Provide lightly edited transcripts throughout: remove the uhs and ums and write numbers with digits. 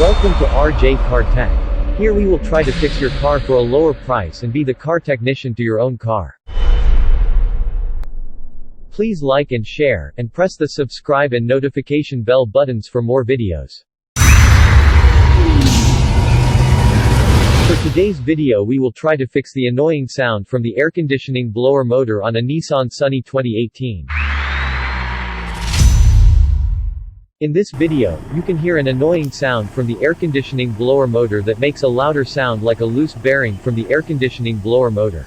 Welcome to RJ Car Tech. Here we will try to fix your car for a lower price and be the car technician to your own car. Please like and share, and press the subscribe and notification bell buttons for more videos. For today's video we will try to fix the annoying sound from the air conditioning blower motor on a Nissan Sunny 2018. In this video, you can hear an annoying sound from the air conditioning blower motor that makes a louder sound like a loose bearing from the air conditioning blower motor.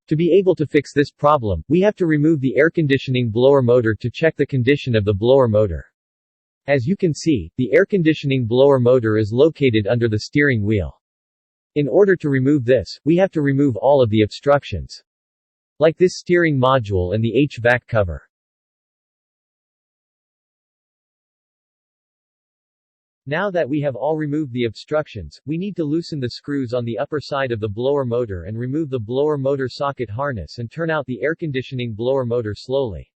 To be able to fix this problem, we have to remove the air conditioning blower motor to check the condition of the blower motor. As you can see, the air conditioning blower motor is located under the steering wheel. In order to remove this, we have to remove all of the obstructions, like this steering module and the HVAC cover. Now that we have all removed the obstructions, we need to loosen the screws on the upper side of the blower motor and remove the blower motor socket harness and turn out the air conditioning blower motor slowly.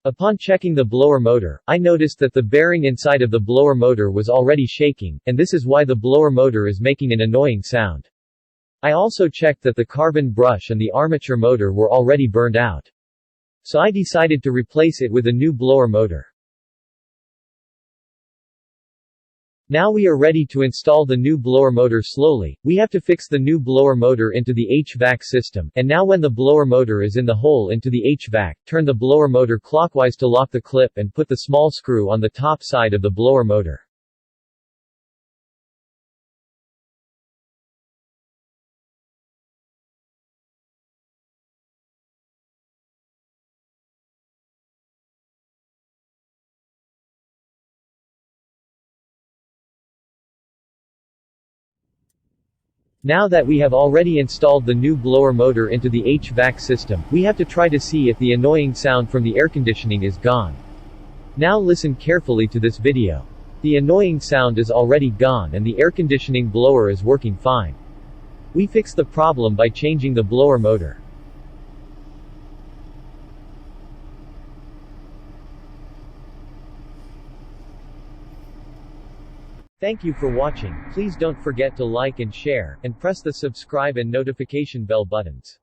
Upon checking the blower motor, I noticed that the bearing inside of the blower motor was already shaking, and this is why the blower motor is making an annoying sound. I also checked that the carbon brush and the armature motor were already burned out. So I decided to replace it with a new blower motor. Now we are ready to install the new blower motor slowly. We have to fix the new blower motor into the HVAC system, and now when the blower motor is in the hole into the HVAC, turn the blower motor clockwise to lock the clip and put the small screw on the top side of the blower motor. Now that we have already installed the new blower motor into the HVAC system, we have to try to see if the annoying sound from the air conditioning is gone. Now listen carefully to this video. The annoying sound is already gone and the air conditioning blower is working fine. We fixed the problem by changing the blower motor. Thank you for watching. Please don't forget to like and share, and press the subscribe and notification bell buttons.